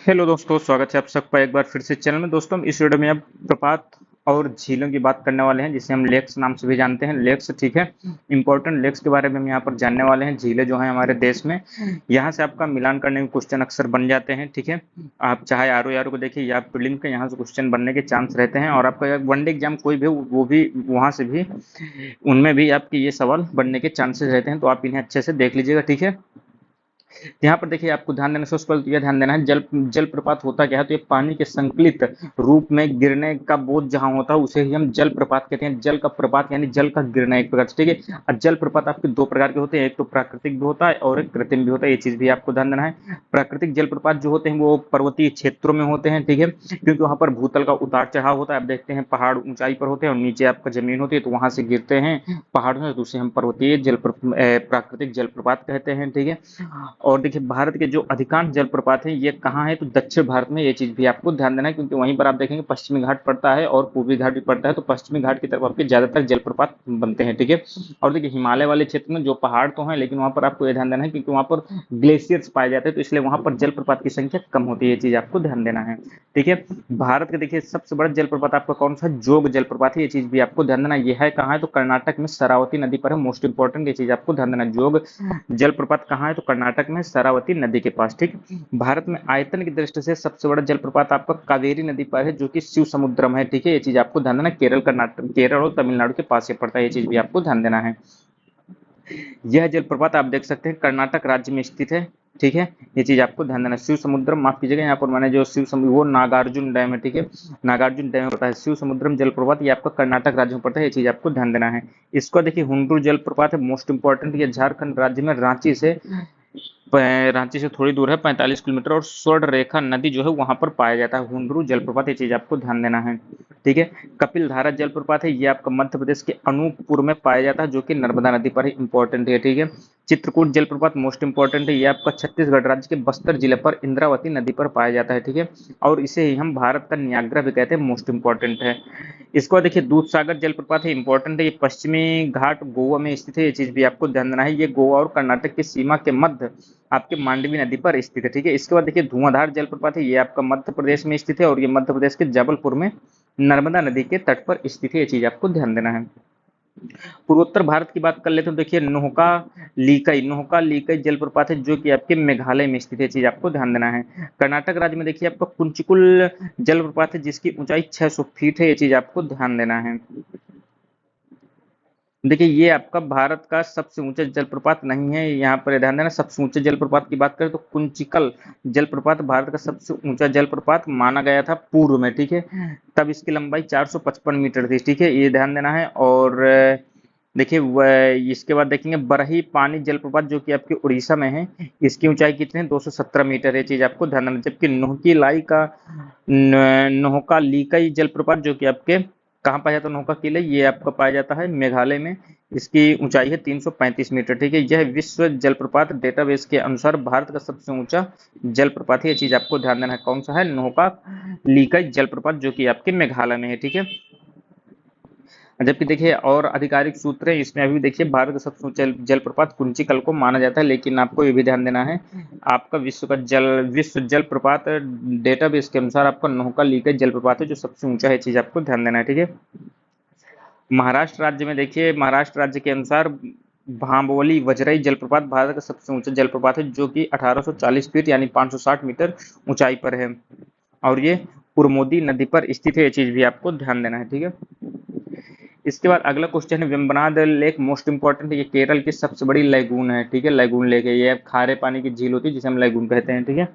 Hello दोस्तों, स्वागत है आप सबका एक बार फिर से चैनल में। दोस्तों, हम इस वीडियो में अब प्रपात और झीलों की बात करने वाले हैं, जिसे हम लेक्स नाम से भी जानते हैं। लेक्स, ठीक है, इंपॉर्टेंट लेक्स के बारे में हम यहाँ पर जानने वाले हैं। झीलें जो हैं हमारे देश में, यहाँ से आपका मिलान करने में क्वेश्चन अक्सर बन जाते हैं, ठीक है। आप चाहे आर ओ यार को देखिए या प्रीलिम के, यहाँ से क्वेश्चन बनने के चांस रहते हैं। और आपका वनडे एग्जाम कोई भी, वो भी वहाँ से भी, उनमें भी आपके ये सवाल बनने के चांसेस रहते हैं, तो आप इन्हें अच्छे से देख लीजिएगा, ठीक है। यहाँ पर देखिए, आपको ध्यान देना, सबसे पहले तो यह ध्यान देना है, जल प्रपात होता क्या है। तो ये पानी के संकलित रूप में गिरने का बोझ जहां होता है उसे ही हम जल प्रपात कहते हैं। जल का प्रपात यानी जल का गिरना एक प्रकार से, ठीक है। और जल प्रपात आपके दो प्रकार के होते हैं, एक तो प्राकृतिक भी होता है और एक कृत्रिम भी होता है। ये चीज भी आपको ध्यान देना है। प्राकृतिक जल प्रपात जो होते हैं वो पर्वतीय क्षेत्रों में होते हैं, ठीक है, क्योंकि वहां पर भूतल का उतार चढ़ाव होता है। आप देखते हैं पहाड़ ऊंचाई पर होते हैं और नीचे आपका जमीन होती है, तो वहां से गिरते हैं पहाड़ों से, तो उसे हम पर्वतीय प्राकृतिक जल प्रपात कहते हैं, ठीक है। और देखिए, भारत के जो अधिकांश जलप्रपात हैं ये कहाँ है, तो दक्षिण भारत में। ये चीज भी आपको ध्यान देना है, क्योंकि वहीं पर आप देखेंगे पश्चिमी घाट पड़ता है और पूर्वी घाट भी पड़ता है, तो पश्चिमी घाट की तरफ आपके ज्यादातर जलप्रपात बनते हैं, ठीक है। और देखिए, हिमालय वाले क्षेत्र में जो पहाड़ तो हैं, लेकिन वहां पर आपको ये ध्यान देना है क्योंकि वहां पर ग्लेशियर्स पाए जाते हैं, तो इसलिए वहां पर जलप्रपात की संख्या कम होती है। ये चीज आपको ध्यान देना है, ठीक है। भारत के देखिए सबसे बड़ा जलप्रपात आपका कौन सा है, जोग जलप्रपात है। ये चीज भी आपको ध्यान देना है। ये है कहाँ है, तो कर्नाटक में शरावती नदी पर है। मोस्ट इंपॉर्टेंट ये चीज आपको ध्यान देना है। जोग जलप्रपात कहाँ है, तो कर्नाटक में शरावती नदी के पास, ठीक। भारत में आयतन की दृष्टि से सबसे बड़ा जलप्रपात आपका कावेरी नदी पर है, जो कि शिव समुद्रम है, ठीक है। ये चीज आपको ध्यान देना। केरल, कर्नाटक, केरल और तमिलनाडु के पास से पड़ता है। ये चीज भी आपको ध्यान देना है। यह जलप्रपात आप देख सकते हैं कर्नाटक राज्य में स्थित है, ठीक है। ये चीज आपको ध्यान देना। शिव समुद्रम, माफ कीजिएगा, यहाँ पर मैंने जो शिव समुद्र, वो नागार्जुन डैम है, ठीक है। नागार्जुन डैम पड़ता है। शिव समुद्रम जलप्रपात ये आपका कर्नाटक राज्य में पड़ता है। ये चीज आपको ध्यान देना है। इसको देखिए, हुंडरू जलप्रपात है, मोस्ट इंपॉर्टेंट। ये झारखंड राज्य में रांची से थोड़ी दूर है, 45 किलोमीटर, और स्वर्ण रेखा नदी जो है वहां पर पाया जाता है हुंडरू जलप्रपात। ये चीज आपको ध्यान देना है, ठीक है। कपिल धारा जलप्रपात है, ये आपका मध्य प्रदेश के अनूपपुर में पाया जाता है, जो कि नर्मदा नदी पर इंपॉर्टेंट है, ठीक है। चित्रकूट जलप्रपात मोस्ट इंपॉर्टेंट है, ये आपका छत्तीसगढ़ राज्य के बस्तर जिले पर इंद्रावती नदी पर पाया जाता है, ठीक है। और इसे ही हम भारत का नियाग्रा भी कहते हैं, मोस्ट इंपॉर्टेंट है। इसको देखिए, दूध सागर जलप्रपात है, इंपॉर्टेंट है। ये पश्चिमी घाट गोवा में स्थित है। ये चीज भी आपको ध्यान देना है। ये गोवा और कर्नाटक की सीमा के मध्य आपके मांडवी नदी पर स्थित है, ठीक है। इसके बाद देखिए, धुआंधार जलप्रपात है, ये आपका मध्य प्रदेश में स्थित है और ये मध्य प्रदेश के जबलपुर में नर्मदा नदी के तट पर स्थित है। ये चीज आपको ध्यान देना है। पूर्वोत्तर भारत की बात कर लेते हैं, देखिए नोहका लीकई जलप्रपात है, जो कि आपके मेघालय में स्थित है। चीज आपको ध्यान देना है। कर्नाटक राज्य में देखिए आपका कुंचिकुल जलप्रपात है, जिसकी ऊंचाई 600 फीट है। ये चीज आपको ध्यान देना है। देखिए, ये आपका भारत का सबसे ऊंचा जलप्रपात नहीं है, यहाँ पर ध्यान देना। सबसे ऊंचे जलप्रपात की बात करें तो कुंचिकल जलप्रपात भारत का सबसे ऊंचा जलप्रपात माना गया था पूर्व में, ठीक है। तब इसकी लंबाई 455 मीटर थी, ठीक है, ये ध्यान देना है। और देखिए, इसके बाद देखेंगे बरही पानी जलप्रपात, जो कि आपके उड़ीसा में है। इसकी ऊंचाई कितनी है, 217 मीटर है। चीज आपको ध्यान देना। जबकि नोहका लीकई जलप्रपात, जो कि आपके कहाँ पाया जाता है, नौका किले, ये आपका पाया जाता है मेघालय में। इसकी ऊंचाई है 335 मीटर, ठीक है। यह विश्व जलप्रपात डेटाबेस के अनुसार भारत का सबसे ऊंचा जलप्रपात है। ये चीज आपको ध्यान देना है। कौन सा है, नौका लीकई जलप्रपात, जो कि आपके मेघालय में है, ठीक है। जबकि देखिए, और आधिकारिक सूत्र है इसमें, अभी देखिए, भारत का सबसे ऊंचा जलप्रपात कुंचिकल को माना जाता है, लेकिन आपको ये भी ध्यान देना है, आपका विश्व जलप्रपात डेटाबेस के अनुसार आपका नौका लीकई जलप्रपात है जो सबसे ऊंचा है। चीज आपको ध्यान देना है, ठीक है। महाराष्ट्र राज्य में देखिए, महाराष्ट्र राज्य के अनुसार भांबवली वजरई जलप्रपात भारत का सबसे ऊंचा जलप्रपात है, जो कि 1840 फीट यानी 560 मीटर ऊंचाई पर है, और ये उर्मोदी नदी पर स्थित है। ये चीज भी आपको ध्यान देना है, ठीक है। इसके बाद अगला क्वेश्चन है, वेम्बनाड लेक, मोस्ट इंपॉर्टेंट है। ये केरल की सबसे बड़ी लैगून है, ठीक है, लैगून लेक है। ये खारे पानी की झील होती है जिसे हम लैगून कहते हैं, ठीक है।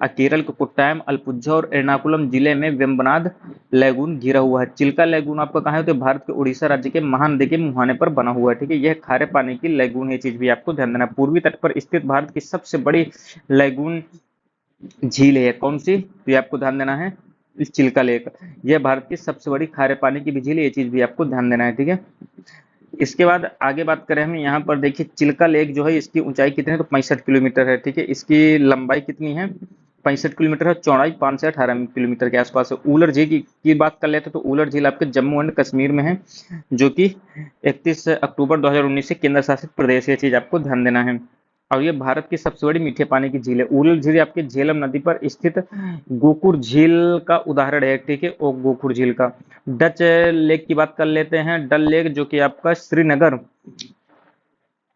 केरल के कोट्टायम, अल्पुझा और एर्नाकुलम जिले में वेम्बनाड लैगून घिरा हुआ है। चिल्का लैगून आपका कहाँ है, तो भारत के उड़ीसा राज्य के महानदी के मुहाने पर बना हुआ है, ठीक है। यह खारे पानी की लैगून है। चीज भी आपको ध्यान देना। पूर्वी तट पर स्थित भारत की सबसे बड़ी लैगून झील है कौन सी, तो ये आपको ध्यान देना है, चिल्का लेक। यह भारत की सबसे बड़ी खारे पानी की भी झील है। ये चीज भी आपको ध्यान देना है, ठीक है। इसके बाद आगे बात करें हम, यहाँ पर देखिए चिल्का लेक जो है, इसकी ऊंचाई कितनी है, तो 65 किलोमीटर है, ठीक है। इसकी लंबाई कितनी है, 65 किलोमीटर है। चौड़ाई 5 से 18 किलोमीटर के आसपास है। उलर झील की बात कर लेते हैं, तो उलर झील आपके जम्मू एंड कश्मीर में है, जो कि 31 अक्टूबर 2019 से केंद्र शासित प्रदेश है। चीज आपको ध्यान देना है। और ये भारत की सबसे बड़ी मीठे पानी की झील है। उरल झील आपके झेलम नदी पर स्थित गोकुर झील का उदाहरण है, ठीक है, वो गोकुर झील का। डच लेक की बात कर लेते हैं। डल लेक जो कि आपका श्रीनगर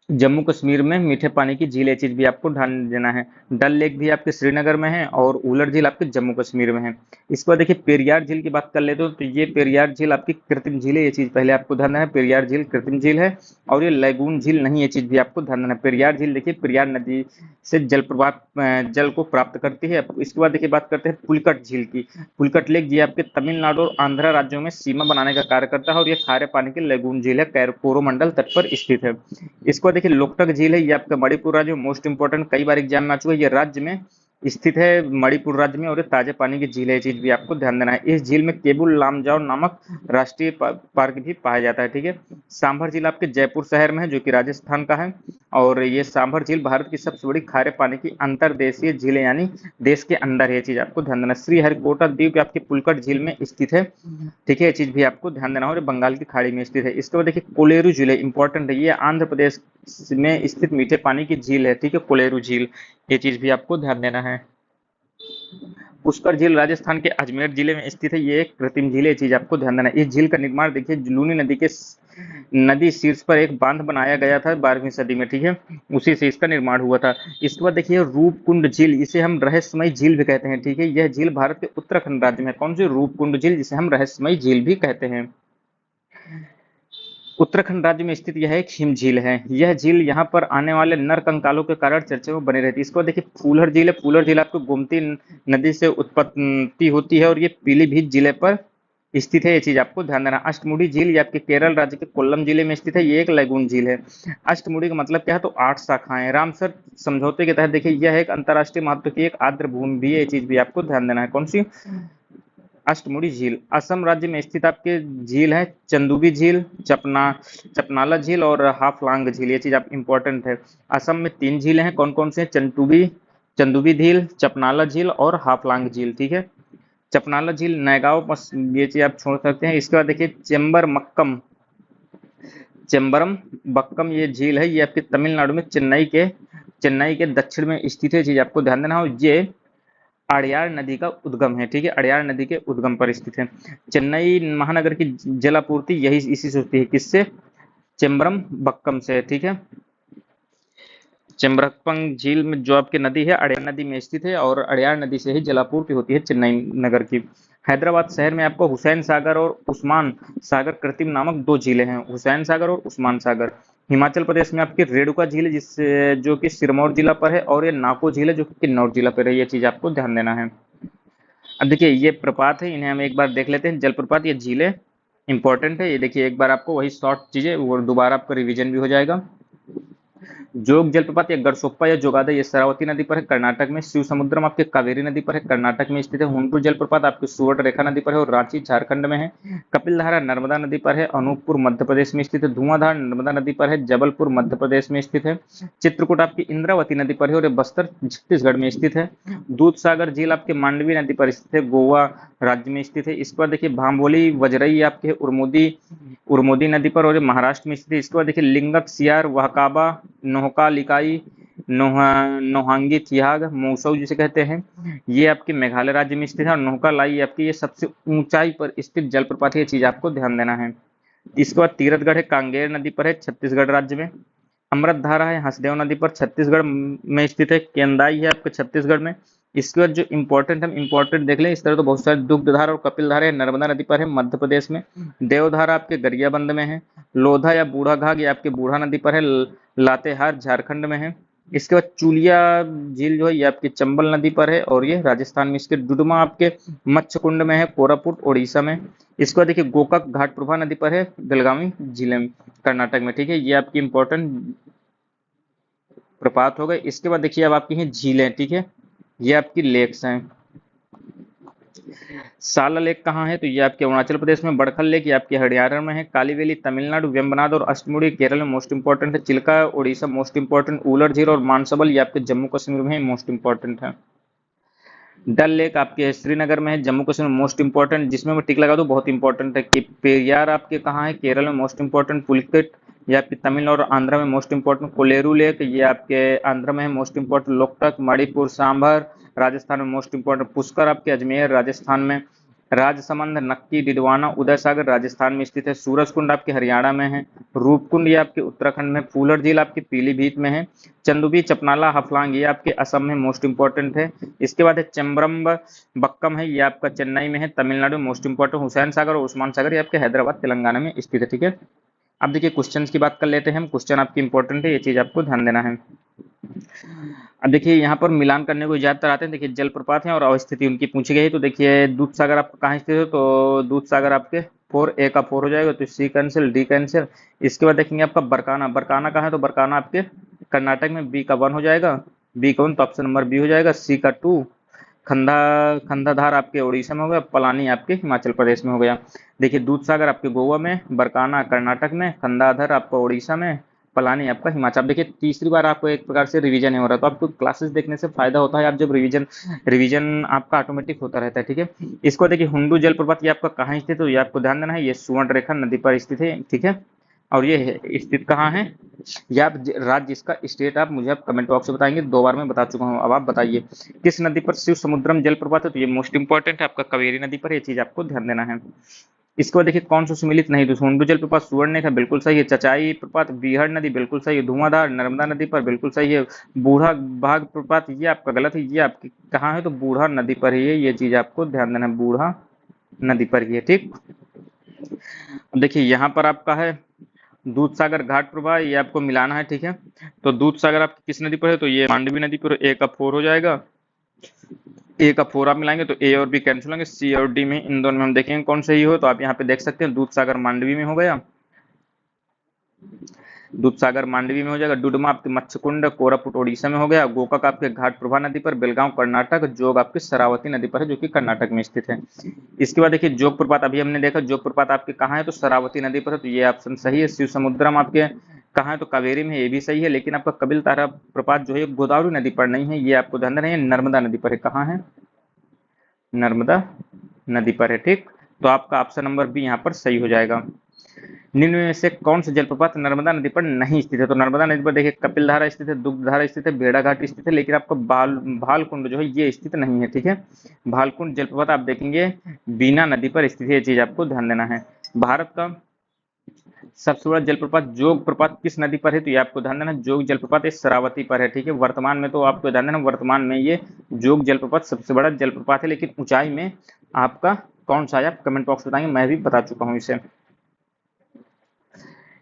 जम्मू कश्मीर में मीठे पानी की झील है, चीज भी आपको ध्यान देना है। डल लेक भी आपके श्रीनगर में है और उलर झील आपके जम्मू कश्मीर में है। इसके बाद देखिए पेरियार झील की बात कर लेते हो, तो ये पेरियार झील आपकी कृत्रिम झील है, ये चीज पहले आपको ध्यान देना है। पेरियार झील कृत्रिम झील है और ये लैगून झील नहीं, ये चीज भी आपको ध्यान देना है। पेरियार झील देखिए पेरियार नदी से जल को प्राप्त करती है। इसके बाद देखिए बात करते हैं पुलकट झील की। पुलकट लेक ये आपके तमिलनाडु और आंध्र राज्यों में सीमा बनाने का कार्य करता है और ये खारे पानी की लैगून झील है, कोरोमंडल तट पर स्थित है। इसको देखिए लोकटक झील है, ये आपका मणिपुर राज्य में मोस्ट इंपोर्टेंट, कई बार एग्जाम में आ चुका है। ये राज्य में स्थित है, मणिपुर राज्य में, और ये ताजे पानी की झील है, चीज भी आपको ध्यान देना है। इस झील में केबुल लामजाओ नामक राष्ट्रीय पार्क भी पाया जाता है, ठीक है। सांभर झील आपके जयपुर शहर में है, जो कि राजस्थान का है, और ये सांभर झील भारत की सबसे बड़ी खारे पानी की अंतरदेशीय झील है, यानी देश के अंदर है, चीज आपको ध्यान देना। श्रीहरिकोटा द्वीप आपके पुलकट झील में स्थित है, ठीक है, ये चीज भी आपको ध्यान देना और बंगाल की खाड़ी में स्थित है। इसके बाद देखिए कोलेरू झील है, इंपॉर्टेंट है, ये आंध्र प्रदेश में स्थित मीठे पानी की झील है, ठीक है, कोलेरू झील, ये चीज भी आपको ध्यान देना है। पुष्कर झील राजस्थान के अजमेर जिले में स्थित है, ये एक कृत्रिम झील है, चीज आपको ध्यान देना है। इस झील का निर्माण देखिए लूनी नदी के नदी शीर्ष पर एक बांध बनाया गया था 12वीं सदी में, ठीक है, उसी से इसका निर्माण हुआ था। इसके बाद देखिए रूपकुंड झील, इसे हम रहस्यमयी झील भी कहते हैं, ठीक है, यह झील भारत के उत्तराखंड राज्य में, कौन सी, रूपकुंड झील, जिसे हम रहस्यमयी झील भी कहते हैं। उत्तराखंड राज्य में स्थित यह एक हिम झील है। यह झील यहाँ पर आने वाले नर कंकालों के कारण चर्चा में बनी रहती है। इसको देखिए फूलर झील है, फूलर झील आपको गोमती नदी से उत्पत्ति होती है और ये पीलीभीत जिले पर स्थित है, ये चीज आपको ध्यान देना। अष्टमुडी झील ये आपके केरल राज्य के कोल्लम जिले में स्थित है, ये एक लैगून झील है। अष्टमुडी का मतलब क्या है, तो 8 शाखाएं। रामसर समझौते के तहत देखिए यह एक अंतर्राष्ट्रीय महत्व की एक आर्द्र भूमि भी है, ये चीज भी आपको ध्यान देना है। कौन सी, अष्टमुडी झील। असम राज्य में स्थित आपके झील है चंदुबी झील, चपनाला झील और हाफलांग झील, ये चीज आप इंपॉर्टेंट है। असम में 3 झीलें हैं, कौन कौन से, चंदुबी झील, चपनाला झील और हाफलांग झील, ठीक है। चपनाला झील नैगांव, बस ये चीज आप छोड़ सकते हैं। इसके बाद देखिए चेम्बरम बक्कम ये झील है, ये आपके तमिलनाडु में चेन्नई के दक्षिण में स्थित है, चीज आपको ध्यान देना। और ये अड़यार नदी का उद्गम है, ठीक है, अड़यार नदी के उद्गम पर स्थित है। चेन्नई महानगर की जलापूर्ति यही इसी से होती है, किससे, चेम्बरम बक्कम से, ठीक है। चेम्बरम झील में जो आपकी नदी है अड़यार नदी में स्थित है और अड़यार नदी से ही जलापूर्ति होती है चेन्नई नगर की। हैदराबाद शहर में आपको हुसैन सागर और उस्मान सागर कृत्रिम नामक 2 झीलें हैं, हुसैन सागर और उस्मान सागर। हिमाचल प्रदेश में आपकी रेणुका झील है, जो कि सिरमौर जिला पर है, और ये नाको झील है जो कि किन्नौर जिला पर है, ये चीज आपको ध्यान देना है। अब देखिए ये प्रपात है, इन्हें हम एक बार देख लेते हैं। जलप्रपात, ये झीलें इंपॉर्टेंट है, ये देखिए एक बार आपको वही शॉर्ट चीजें वो दोबारा आपका रिवीजन भी हो जाएगा। जोग जलप्रपात या गरसोप्पा या जोगादा ये शरावती नदी पर है, कर्नाटक में। शिव समुद्रम आपके कावेरी नदी पर है, कर्नाटक में स्थित है। हुंटू जलप्रपात आपके सुवर्ण रेखा नदी पर है और रांची झारखंड में है। कपिलधारा नर्मदा नदी पर है, अनूपपुर मध्य प्रदेश में स्थित है। धुआंधार नर्मदा नदी पर है, जबलपुर मध्य प्रदेश में स्थित है। चित्रकूट आपकी इंद्रावती नदी पर है और बस्तर छत्तीसगढ़ में स्थित है। दूध सागर झील आपके मांडवी नदी पर स्थित है, गोवा राज्य में स्थित है। इस पर देखिए भांबोली वजरई आपके उर्मोदी नदी पर और महाराष्ट्र में स्थित है। इसके बाद देखिए लिंगक सियार वहकाबा नोहका लिकाई नोहांगी थियाग मौसौ जिसे कहते हैं, ये आपके मेघालय राज्य में स्थित है। और नोहका लाई आपकी ये सबसे ऊंचाई पर स्थित जलप्रपात है, ये चीज आपको ध्यान देना है। इसके बाद तीरथगढ़ है, कांगेर नदी पर है, छत्तीसगढ़ राज्य में। अमृत धारा है, हसदेव नदी पर, छत्तीसगढ़ में स्थित है। केंदाई है आपके छत्तीसगढ़ में। इसके बाद जो इंपॉर्टेंट हम इंपॉर्टेंट देख लें, इस तरह तो बहुत सारे दुग्धधारा और कपिलधारा नर्मदा नदी पर है, मध्य प्रदेश में। देवधारा आपके गरियाबंद में है। लोधा या बूढ़ा घाघ ये आपके बूढ़ा नदी पर है, लातेहार झारखंड में है। इसके बाद चुलिया झील जो है ये आपकी चंबल नदी पर है और ये राजस्थान में। इसके डुडुमा आपके मच्छकुंड में है, कोरापुट ओडिशा में। इसके बाद देखिए गोकाक घाटप्रभा नदी पर है, बेलगावी जिले में, कर्नाटक में, ठीक है। ये आपकी इंपॉर्टेंट प्रपात हो गए। इसके बाद देखिए अब आपकी हैं झीलें, ठीक है, ये आपकी लेक्स हैं। साला लेक कहाँ है, तो ये आपके अरुणाचल प्रदेश में। बड़खल लेक ये आपके हरियाणा में है। कालीवेली तमिलनाडु, वेम्बनाड और अष्टमुडी केरल में मोस्ट इंपॉर्टेंट है। Chilka Odisha most important. उलर झील और मानसबल ये आपके जम्मू कश्मीर में है, मोस्ट इंपॉर्टेंट है। डल लेक आपके श्रीनगर में है, जम्मू कश्मीर में मोस्ट इंपॉर्टेंट, जिसमें मैं टिक लगा दूं बहुत इंपॉर्टेंट है। कि पेरियार आपके कहाँ है, केरल में, मोस्ट इंपॉर्टेंट। ये आपकी तमिल और आंध्र में मोस्ट इंपॉर्टेंट कोलेरू लेक, ये आपके आंध्र में है मोस्ट इंपॉर्टेंट लोकटक, मणिपुर सांभर, राजस्थान में मोस्ट इंपॉर्टेंट पुष्कर आपके अजमेर राजस्थान में, राजसमंद, नक्की, डिडवाना, उदय सागर राजस्थान में स्थित है, सूरजकुंड आपके हरियाणा में है, रूपकुंड ये आपके उत्तराखंड में, फूलर झील आपके पीलीभीत में है, चंदुबी, चपनाला, हफलांग ये आपके असम में मोस्ट इंपॉर्टेंट है। इसके बाद है चम्बरम बक्कम है, ये आपका चेन्नई में है तमिलनाडु में मोस्ट इंपॉर्टेंट, हुसैन सागर और उस्मान सागर ये आपके हैदराबाद तेलंगाना में स्थित है। ठीक है, अब देखिए क्वेश्चंस की बात कर लेते हैं हम। क्वेश्चन आपकी इंपॉर्टेंट है, ये चीज आपको ध्यान देना है। अब देखिए यहाँ पर मिलान करने को ज्यादातर आते हैं। देखिए जलप्रपात है और अवस्थिति उनकी पूछी गई है, तो देखिए दूध सागर आपका कहाँ स्थित है, तो दूध सागर आपके 4, ए का 4 हो जाएगा, तो सी कैंसिल, डी कैंसिल। इसके बाद देखेंगे आपका बरकाना, बरकाना कहाँ है, तो बरकाना आपके कर्नाटक में, बी का 1 हो जाएगा, बी का 1 तो ऑप्शन नंबर बी हो जाएगा, सी का 2, खंडा खंडाधार आपके उड़ीसा में हो गया, पलानी आपके हिमाचल प्रदेश में हो गया। देखिए दूध सागर आपके गोवा में, बरकाना कर्नाटक में, खंडाधर आपका उड़ीसा में, पलानी आपका हिमाचल। अब देखिए तीसरी बार आपको एक प्रकार से रिवीजन नहीं हो रहा, तो आपको क्लासेस देखने से फायदा होता है, आप जब रिवीजन रिवीजन आपका ऑटोमेटिक होता रहता है। ठीक है, इसको देखिए हुंडू जलप्रपात ये आपका कहाँ स्थित है, तो ये आपको ध्यान देना है, ये सुवर्णरेखा नदी पर स्थित है। ठीक है, और ये स्थित कहाँ है, ये आप राज्य इसका स्टेट आप मुझे आप कमेंट बॉक्स में बताएंगे, 2 बार मैं बता चुका हूँ। अब आप बताइए किस नदी पर शिव समुद्रम जलप्रपात है, तो ये मोस्ट इंपॉर्टेंट है आपका कावेरी नदी पर, ये चीज आपको ध्यान देना है। इसके बाद देखिए कौन सा सुमिलित नहीं, तो हुंडू जलप्रपात सुवर्णरेखा बिल्कुल सही है, चचाई प्रपात बीहड़ नदी बिल्कुल सही है, धुआंधार नर्मदा नदी पर बिल्कुल सही है, बूढ़ा भाग प्रपात ये आपका गलत है, ये आपकी कहाँ है, तो बूढ़ा नदी पर ही है, ये चीज आपको ध्यान देना है, बूढ़ा नदी पर ही है। ठीक, अब देखिए यहाँ पर आपका है दूध सागर घाट प्रवाह, ये आपको मिलाना है। ठीक है, तो दूध सागर आपकी किस नदी पर है, तो ये मांडवी नदी पर, ए का 4 हो जाएगा, ए का 4 आप मिलाएंगे तो ए और बी कैंसिल होंगे, सी और डी में इन दोनों में हम देखेंगे कौन सही हो, तो आप यहाँ पे देख सकते हैं दूध सागर मांडवी में हो गया, दूध सागर मांडवी में हो जाएगा, डुडमा आपके मत्स्यकुंड कोरापुट ओडिशा में हो गया, गोकाक आपके घाट प्रभा नदी पर, बेलगांव कर्नाटक, जोग आपके शरावती नदी पर है जो कि कर्नाटक में स्थित है। इसके बाद देखिए जोग प्रपात, अभी हमने देखा जोग प्रपात आपके कहाँ है, तो शरावती नदी पर है, तो ये ऑप्शन सही है। शिव समुद्रम आपके कहाँ है, तो कावेरी में, ये भी सही है, लेकिन आपका कपिल तारा प्रपात जो है गोदावरी नदी पर नहीं है, ये आपको ध्यान देना है, नर्मदा नदी पर है। कहाँ है, नर्मदा नदी पर है। ठीक, तो आपका ऑप्शन नंबर बी यहाँ पर सही हो जाएगा। निम्न में से कौन सा जलप्रपात नर्मदा नदी पर नहीं स्थित है, तो नर्मदा नदी पर देखिए कपिल धारा स्थित है, दुग्ध धारा स्थित है, भेड़ाघाट स्थित है, लेकिन आपका भालकुंड जो है ये स्थित नहीं है। ठीक है, भालकुंड जलप्रपात आप देखेंगे बीना नदी पर स्थित है, ये चीज आपको ध्यान देना है। भारत का सबसे बड़ा जलप्रपात जोग प्रपात किस नदी पर है, तो ये आपको ध्यान देना है, जोग जलप्रपात ये शरावती पर है। ठीक है, वर्तमान में तो आपको ध्यान देना, वर्तमान में ये जोग जलप्रपात सबसे बड़ा जलप्रपात है, लेकिन ऊंचाई में आपका कौन सा है, आप कमेंट बॉक्स बताएंगे, मैं भी बता चुका हूँ इसे।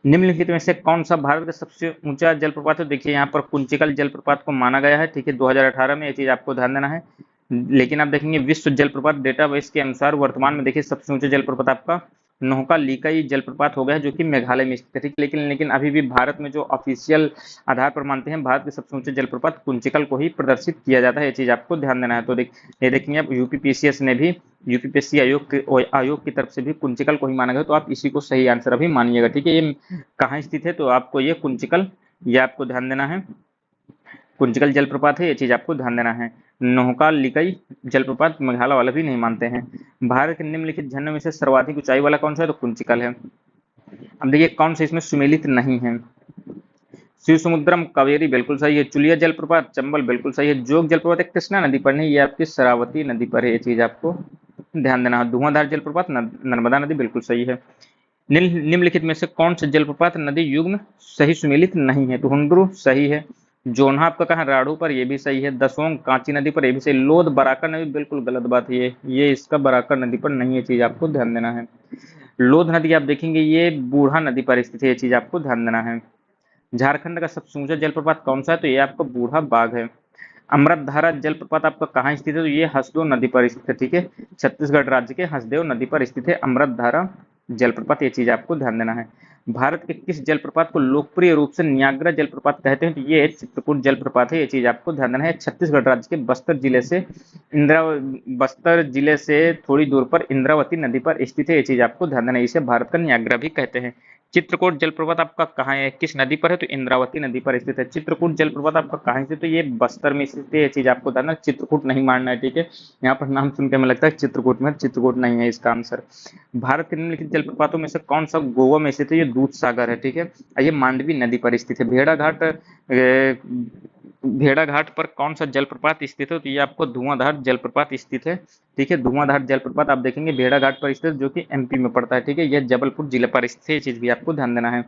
निम्नलिखित में से कौन सा भारत का सबसे ऊंचा जलप्रपात है, देखिए यहाँ पर कुंचिकल जलप्रपात को माना गया है। ठीक है, 2018 में, ये चीज आपको ध्यान देना है। लेकिन आप देखेंगे विश्व जलप्रपात डेटाबेस के अनुसार वर्तमान में देखिए सबसे ऊंचा जलप्रपात आपका नौका लीकई जलप्रपात हो गया है जो कि मेघालय में स्थित है। ठीक, लेकिन अभी भी भारत में जो ऑफिशियल आधार पर मानते हैं, भारत के सबसे ऊंचे जलप्रपात कुंचिकल को ही प्रदर्शित किया जाता है, ये चीज आपको ध्यान देना है। तो ये देखेंगे आप यूपीपीसीएस ने भी, यूपीपीएससी आयोग की तरफ से भी कुंचिकल को ही माना गया, तो आप इसी को सही आंसर अभी मानिएगा। ठीक है, ये कहाँ स्थित है, तो आपको ये कुंचिकल, ये आपको ध्यान देना है, कुंचिकल जलप्रपात है, ये चीज आपको ध्यान देना है। नौका लिकई जलप्रपात मेघालय वाला भी नहीं मानते हैं। भारत के निम्नलिखित झरनों में से सर्वाधिक ऊंचाई वाला कौन सा है, तो कुंचिकल है। अब देखिए कौन सा इसमें सुमेलित नहीं है, शिव समुद्रम कावेरी बिल्कुल सही है, चुलिया जलप्रपात चंबल बिल्कुल सही है, जोग जलप्रपात एक कृष्णा नदी पर नहीं, ये आपकी शरावती नदी पर है, ये चीज आपको ध्यान देना है। धुआंधार जलप्रपात नर्मदा नदी बिल्कुल सही है। निम्नलिखित में से कौन सा जलप्रपात नदी युग्म सही सुमेलित नहीं है, तो हुंड्रू सही है, जोन्हा आपका कहा राढ़ू पर, ये भी सही है, दसोंग कांची नदी पर, ये भी सही, लोध बराकर नदी बिल्कुल गलत बात है, ये इसका बराकर नदी पर नहीं है, चीज आपको ध्यान देना है। लोध नदी आप देखेंगे ये बूढ़ा नदी पर स्थित है, ये चीज आपको ध्यान देना है। झारखंड का सबसे ऊंचा जलप्रपात कौन सा है, तो ये आपका बूढ़ा बाघ है। अमृतधारा जलप्रपात आपका कहाँ स्थित है, तो ये हसदेव नदी पर स्थित है। ठीक है, छत्तीसगढ़ राज्य के हसदेव नदी पर स्थित है अमृतधारा जलप्रपात, ये चीज आपको ध्यान देना है। भारत के किस जलप्रपात को लोकप्रिय रूप से न्याग्रा जलप्रपात कहते हैं, तो ये चित्रकूट जलप्रपात है, ये चीज आपको ध्यान देना है। छत्तीसगढ़ राज्य के बस्तर जिले से थोड़ी दूर पर इंद्रावती नदी पर स्थित है, ये चीज आपको ध्यान देना है, इसे भारत का न्याग्रा भी कहते हैं। चित्रकूट जलप्रपात आपका कहाँ है, किस नदी पर है, तो इंद्रावती नदी पर स्थित है। चित्रकूट जलप्रपात आपका कहाँ स्थित है, तो ये बस्तर में स्थित है। ये चीज आपको बताना, चित्रकूट नहीं मानना है, ठीक है। यहाँ पर नाम सुन के हमें लगता है चित्रकूट में, चित्रकूट नहीं है इसका आंसर। भारत के निम्नलिखित जलप्रपातों में से कौन सा गोवा में स्थित है, ये दूध सागर है, ठीक है। ये मांडवी नदी पर स्थित है। भेड़ाघाट पर कौन सा जलप्रपात स्थित है, तो ये आपको धुआंधार जलप्रपात स्थित है, ठीक है। धुआंधार जलप्रपात आप देखेंगे भेड़ाघाट पर स्थित, जो कि एमपी में पड़ता है, ठीक है। यह जबलपुर जिले पर स्थित है, ये चीज भी आपको ध्यान देना है।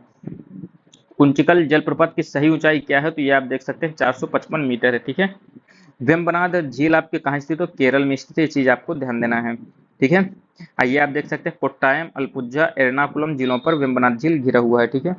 कुंचिकल जलप्रपात की सही ऊंचाई क्या है, तो ये आप देख सकते हैं 455 मीटर है, ठीक है। वेम्बनाड झील आपके कहाँ स्थित हो, केरल में स्थित है, ये चीज आपको ध्यान देना है, ठीक है। आइए आप देख सकते हैं कोट्टायम, अल्पुझा, एर्नाकुलम जिलों पर वेम्बनाड झील घिरा हुआ है, ठीक है।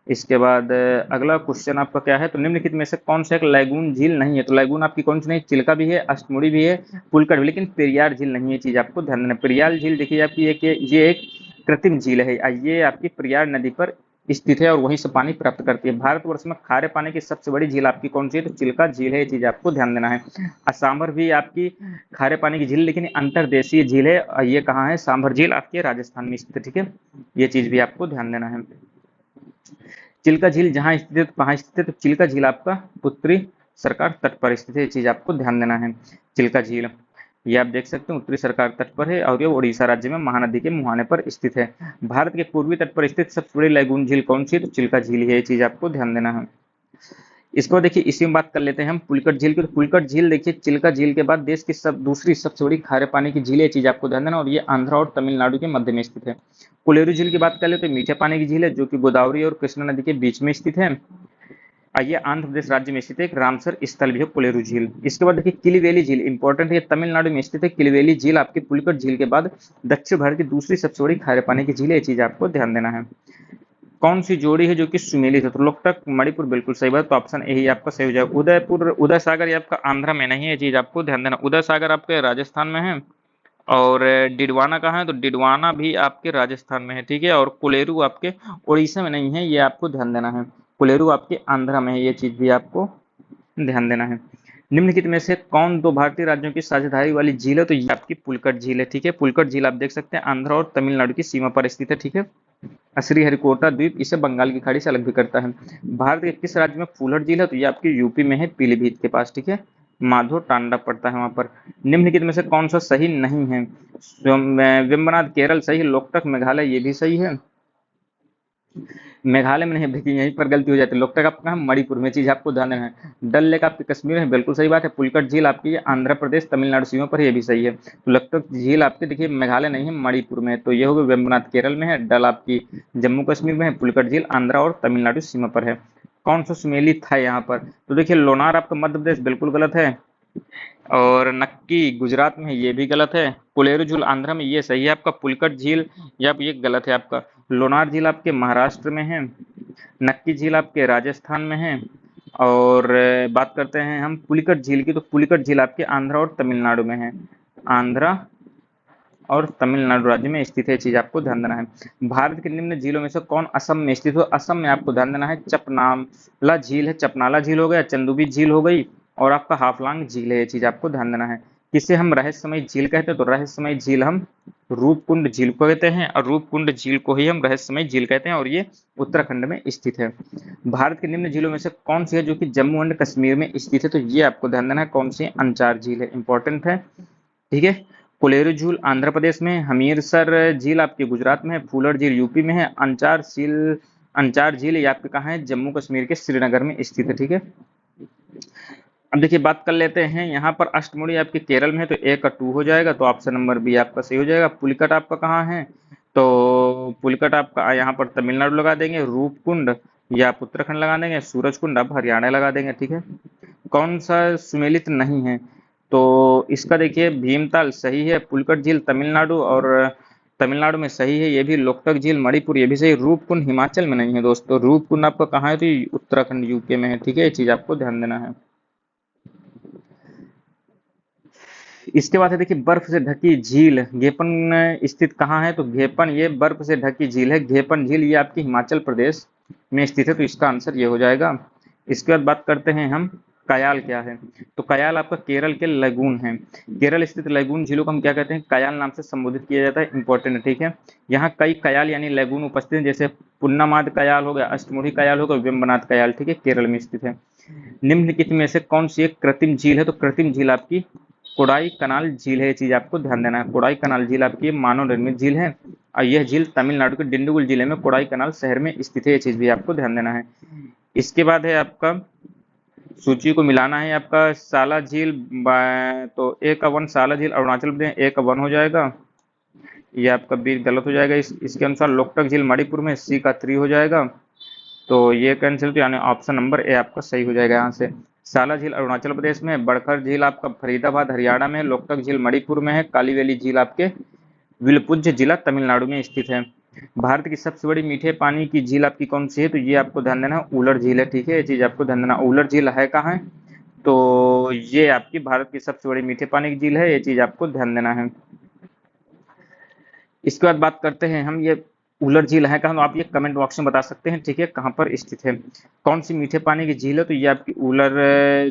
इसके बाद अगला क्वेश्चन आपका क्या है, तो निम्नलिखित में से कौन सा एक लैगून झील नहीं है, तो लैगून आपकी कौन सी नहीं, चिल्का भी है, अष्टमुड़ी भी है, पुलकड़ भी, लेकिन पेरियार झील नहीं है, चीज आपको ध्यान देना। पेरियार झील देखिए आपकी ये एक कृत्रिम झील है, ये आपकी पेरियार नदी पर स्थित है और वहीं से पानी प्राप्त करती है। भारतवर्ष में खारे पानी की सबसे बड़ी झील आपकी कौन सी है, तो चिल्का झील है, ये चीज आपको ध्यान देना है। सांभर भी आपकी खारे पानी की झील, लेकिन अंतरदेशीय झील है। ये कहाँ है, सांभर झील आपके राजस्थान में स्थित है, ठीक है। ये चीज भी आपको ध्यान देना है। चिल्का झील जहां स्थित है, कहाँ स्थित है, तो चिल्का झील आपका उत्तरी सरकार तट पर स्थित है, ये चीज आपको ध्यान देना है। चिल्का झील ये आप देख सकते हैं उत्तरी सरकार तट पर है और ये उड़ीसा राज्य में महानदी के मुहाने पर स्थित है। भारत के पूर्वी तट पर स्थित सबसे बड़ी लैगून झील कौन सी है, तो चिल्का झील है, ये चीज आपको ध्यान देना है। इसको देखिए, इसी में बात कर लेते हैं हम पुलिकट झील की। तो पुलिकट झील देखिए चिल्का झील के बाद देश की दूसरी सबसे बड़ी खारे पानी की झील है, चीज आपको ध्यान देना, और ये आंध्रा और तमिलनाडु के मध्य में स्थित है। कोलेरू झील की बात कर ले तो मीठे पानी की झील है, जो कि गोदावरी और कृष्णा नदी के बीच में स्थित है। आइए आंध्र प्रदेश राज्य में स्थित एक रामसर स्थल भी है कोलेरू झील। इसके बाद देखिए किलिवेली झील इंपॉर्टेंट है, तमिलनाडु में स्थित है। किलिवेली झील आपकी पुलिकट झील के बाद दक्षिण भारत की दूसरी सबसे बड़ी खारे पानी की झील है, ये चीज आपको ध्यान देना है। कौन सी जोड़ी है जो कि सुमेलित है, तो लोकटक मणिपुर बिल्कुल सही बात, तो ऑप्शन ए ही आपका सही हो जाएगा। उदयपुर उदय सागर ये आपका आंध्र में नहीं है, ये चीज आपको ध्यान देना। उदय सागर आपके राजस्थान में है और डिडवाना कहाँ है, तो डिडवाना भी आपके राजस्थान में है, ठीक है। और कोलेरू आपके उड़ीसा में नहीं है, ये आपको ध्यान देना है। कोलेरू आपके आंध्र में है, ये चीज भी आपको ध्यान देना है। निम्नलिखित में से कौन दो भारतीय राज्यों की साझेदारी वाली झील है, तो ये आपकी पुलकट झील है, ठीक है। पुलकट झील आप देख सकते हैं आंध्र और तमिलनाडु की सीमा पर स्थित है, ठीक है। श्रीहरिकोटा द्वीप इसे बंगाल की खाड़ी से अलग भी करता है। भारत के किस राज्य में फूलर झील है, तो ये आपकी यूपी में है, पीलीभीत के पास, ठीक है। माधो टांडा पड़ता है वहां पर। निम्नलिखित में से कौन सा सही नहीं है, वेम्बनाड केरल सही है, लोकटक मेघालय ये भी सही है। मेघालय में नहीं, देखिए यहीं पर गलती हो जाती है। लोकटक आपका मणिपुर में, चीज आपको ध्यान देना है। डल लेक आपके कश्मीर में, बिल्कुल सही बात है। पुलकट झील आपकी आंध्र प्रदेश तमिलनाडु सीमा पर, ये भी सही है। तो लोकटक झील आपके देखिए मेघालय नहीं है, मणिपुर में, तो ये हो गया। वेम्बनाड केरल में है, डल आपकी जम्मू कश्मीर में है, पुलकट झील आंध्र और तमिलनाडु सीमा पर है। कौन सा सुमेलित था यहाँ पर, तो देखिए लोनार आपका मध्य प्रदेश बिल्कुल गलत है, और नक्की गुजरात में ये भी गलत है। कोलेरू झील आंध्र में ये सही है आपका। पुलकट झील ये गलत है आपका। लोनार झील आपके महाराष्ट्र में है, नक्की झील आपके राजस्थान में है। और बात करते हैं हम पुलिकट झील की, तो पुलिकट झील आपके आंध्र और तमिलनाडु में है। आंध्र और तमिलनाडु राज्य में स्थित है, चीज आपको ध्यान देना है। भारत के निम्न झीलों में से कौन असम में स्थित हो, असम में आपको ध्यान देना है चपनाला झील है, चपनाला झील हो गया, चंदुबी झील हो गई, और आपका हाफलांग झील है, ये चीज आपको ध्यान देना है। किसे हम रहस्यमय झील कहते हैं, तो रहस्यमय झील हम रूपकुंड झील को कहते हैं, और रूपकुंड झील को ही हम रहस्यमय झील कहते हैं, और ये उत्तराखंड में स्थित है। भारत के निम्न झीलों में से कौन सी है जो कि जम्मू एंड कश्मीर में स्थित है, तो ये आपको ध्यान देना है कौन सी अंचार झील है, इंपॉर्टेंट है, ठीक है। कोलेरू झील आंध्र प्रदेश में, हमीरसर झील आपके गुजरात में है, फूलर झील यूपी में है, अंचार झील ये आपके कहाँ है, जम्मू कश्मीर के श्रीनगर में स्थित है, ठीक है। अब देखिए बात कर लेते हैं यहाँ पर अष्टमुड़ी आपके केरल में है, तो ए का 2 हो जाएगा, तो ऑप्शन नंबर बी आपका सही हो जाएगा। पुलिकट आपका कहाँ है, तो पुलिकट आपका यहाँ पर तमिलनाडु लगा देंगे, रूपकुंड या आप उत्तराखंड लगा देंगे, सूरजकुंड आप हरियाणा लगा देंगे, ठीक है। कौन सा सुमेलित नहीं है, तो इसका देखिए भीमताल सही है, पुलिकट झील तमिलनाडु और तमिलनाडु में सही है, ये भी लोकटक झील मणिपुर ये भी सही। रूपकुंड हिमाचल में नहीं है दोस्तों, रूपकुंड आपका कहाँ है, तो उत्तराखंड यूके में है, ठीक है। ये चीज आपको ध्यान देना है। इसके बाद है देखिए बर्फ से ढकी झील घेपन स्थित कहाँ है, तो घेपन ये बर्फ से ढकी झील है, घेपन झील ये आपकी हिमाचल प्रदेश में स्थित है, तो इसका आंसर ये हो जाएगा। इसके बाद बात करते हैं हम कयाल क्या है? तो कयाल आपका केरल के लगून है। केरल स्थित लगून झीलों को हम क्या कहते हैं? कयाल नाम से संबोधित किया जाता है। इंपॉर्टेंट है, ठीक है। यहाँ कई कयाल यानी लगून उपस्थित हैं, जैसे पुन्नामाद कयाल हो गया, अष्टमुखी कयाल हो गया, वेम्बनाथ कयाल, ठीक है, केरल में स्थित है। निम्नलिखित में से कौन सी एक कृत्रिम झील है? तो कृत्रिम झील आपकी कोडाई कनाल झील है। ये चीज आपको ध्यान देना है। कोडाई कनाल झील आपकी मानव निर्मित झील है और यह झील तमिलनाडु के डिंडुगुल जिले में कोडाई कनाल शहर में स्थित है। ये चीज भी आपको ध्यान देना है। इसके बाद है आपका सूची को मिलाना है आपका साला झील। तो ए का वन साला झील अरुणाचल प्रदेश, ए का वन हो जाएगा। ये आपका बी गलत हो जाएगा। इसके अनुसार लोकटक झील मणिपुर में, सी का 3 हो जाएगा। तो ये कैंसिल, तो यानी ऑप्शन नंबर ए आपका सही हो जाएगा यहाँ से। साला झील अरुणाचल प्रदेश में, बड़खर झील आपका फरीदाबाद हरियाणा में, लोकटक झील मणिपुर में है, काली वैली झील आपके विलपुंज जिला तमिलनाडु में स्थित है। भारत की सबसे बड़ी मीठे पानी की झील आपकी कौन सी है? तो ये आपको ध्यान देना है, उलर झील है, ठीक है। ये चीज आपको ध्यान देना। उलर झील है कहाँ है? तो ये आपकी भारत की सबसे बड़ी मीठे पानी की झील है। ये चीज आपको ध्यान देना है। इसके बाद बात करते हैं हम, ये उलर झील है कहाँ? तो आप ये कमेंट बॉक्स में बता सकते हैं, ठीक है, कहाँ पर स्थित है, कौन सी मीठे पानी की झील है? तो ये आपकी उलर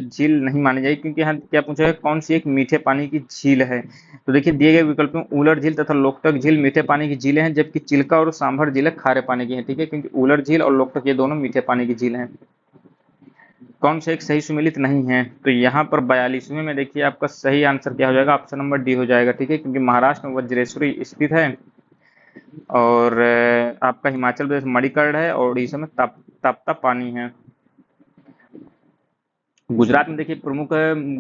झील नहीं मानी जाएगी, क्योंकि यहाँ क्या पूछा है, कौन सी एक मीठे पानी की झील है। तो देखिए दिए गए विकल्प में उलर झील तथा लोकटक झील मीठे पानी की झीलें हैं, जबकि चिल्का और सांभर झीलें खारे पानी की हैं, ठीक है, क्योंकि उलर झील और लोकटक ये दोनों मीठे पानी की झील हैं। कौन सा एक सही सुमेलित नहीं है? तो यहाँ पर 42वें में देखिए आपका सही आंसर क्या हो जाएगा? ऑप्शन नंबर डी हो जाएगा, ठीक है, क्योंकि महाराष्ट्र में वज्रेश्वरी स्थित है और आपका हिमाचल प्रदेश मणिकर्ण है और उड़ीसा में ताप्ता पानी है। गुजरात में देखिए प्रमुख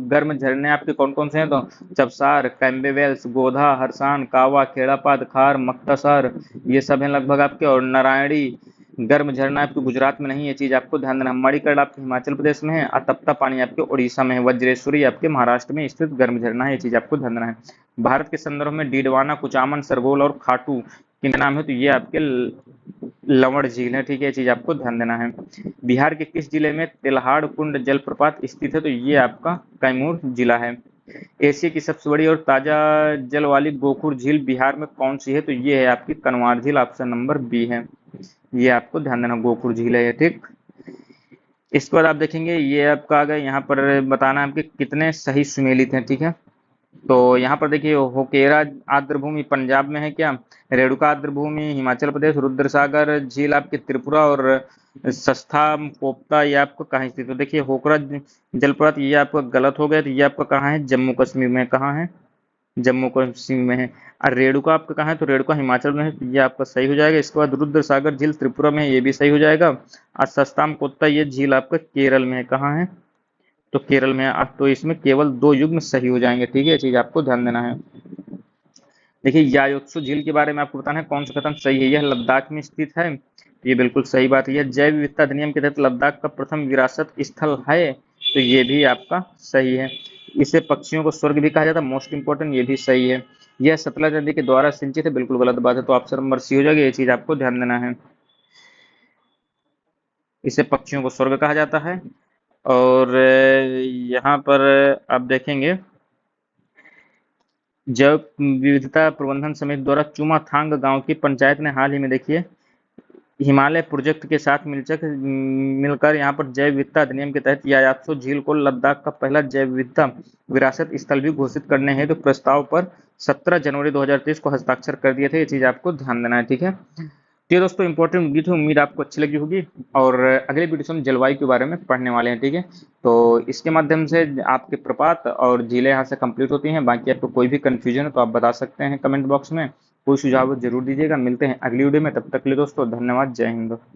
गर्म झरने आपके कौन कौन से हैं? तो चबसार, कैम्बेवेल्स, गोधा, हरसान, कावा, खेड़ापाद, खार, मक्तासर, ये सब हैं लगभग आपके। और नारायणी गर्म झरना आपके गुजरात में नहीं, ये चीज आपको ध्यान देना। मणिकर्ण आपके हिमाचल प्रदेश में है और तप्ता पानी आपके उड़ीसा में है। वज्रेश्वरी आपके महाराष्ट्र में स्थित गर्म झरना है, ये चीज आपको ध्यान देना है। भारत के संदर्भ में डीडवाना, कुचामन, सरगोल और खाटू किन नाम है? तो ये आपके लवण झील है, ठीक है, ये चीज आपको ध्यान देना है। बिहार के किस जिले में तेल्हाड़ कुंड जलप्रपात स्थित है? तो ये आपका कैमूर जिला है। एशिया की सबसे बड़ी और ताजा जल वाली गोखुर झील बिहार में कौन सी है? तो ये है आपकी कनवार झील, ऑप्शन नंबर बी है। ये आपको ध्यान देना, गोखुर झील है ये, ठीक। इसके बाद आप देखेंगे ये आपका आ गया, यहाँ पर बताना है आपके कितने सही सुमेलित हैं, ठीक है। तो यहाँ पर देखिए होकेरा आर्द्रभूमि पंजाब में है क्या? रेणुका आर्द्रभूमि हिमाचल प्रदेश, रुद्रसागर झील आपकी त्रिपुरा और सस्ता कोप्ता ये आपको कहाँ स्थित है? तो देखिए होकरा जलप्रपात ये आपका गलत हो गया। तो ये आपका कहाँ है? जम्मू कश्मीर में। कहाँ है? जम्मू कश्मीर में है। और रेणुका आपका कहाँ है? तो रेणुका हिमाचल में है, तो ये आपका सही हो जाएगा। इसके बाद रुद्र सागर झील त्रिपुरा में है, ये भी सही हो जाएगा। और सस्ताम कोत्ता ये झील आपका केरल में है। कहाँ है? तो केरल में है। अब तो इसमें केवल 2 युग्म सही हो जाएंगे, ठीक है, ये चीज आपको ध्यान देना है। देखिए यायोत्सु झील के बारे में आपको बताना है कौन सा कथन सही है। यह लद्दाख में स्थित है, ये बिल्कुल सही बात है। यह जैव विविधता अधिनियम के तहत लद्दाख का प्रथम विरासत स्थल है, तो ये भी आपका सही है। इसे पक्षियों को स्वर्ग भी कहा जाता है, मोस्ट इंपोर्टेंट, ये भी सही है। यह सतलज नदी के द्वारा सिंचित है, बिल्कुल गलत बात है, तो ऑप्शन नंबर सी हो जाएगा, ये चीज आपको ध्यान देना है। इसे पक्षियों को स्वर्ग कहा जाता है। और यहाँ पर आप देखेंगे जैव विविधता प्रबंधन समिति द्वारा चुमाथांग गांव की पंचायत ने हाल ही में देखिए हिमालय प्रोजेक्ट के साथ मिलकर यहाँ पर जैव विविधता अधिनियम के तहत यायात्सो झील को लद्दाख का पहला जैव विविधता विरासत स्थल भी घोषित करने हेतु तो प्रस्ताव पर 17 जनवरी 2023 को हस्ताक्षर कर दिए थे। ये चीज आपको ध्यान देना है, ठीक है। तो ये दोस्तों इंपॉर्टेंट वीडियो थी, उम्मीद आपको अच्छी लगी होगी। और अगले वीडियो से हम जलवायु के बारे में पढ़ने वाले हैं, ठीक है। तो इसके माध्यम से आपके प्रपात और झीलें यहाँ से कंप्लीट होती हैं। बाकी आपको कोई भी कंफ्यूजन है तो आप बता सकते हैं कमेंट बॉक्स में, कोई सुझाव जरूर दीजिएगा। मिलते हैं अगली वीडियो में, तब तक के लिए दोस्तों धन्यवाद, जय हिंद।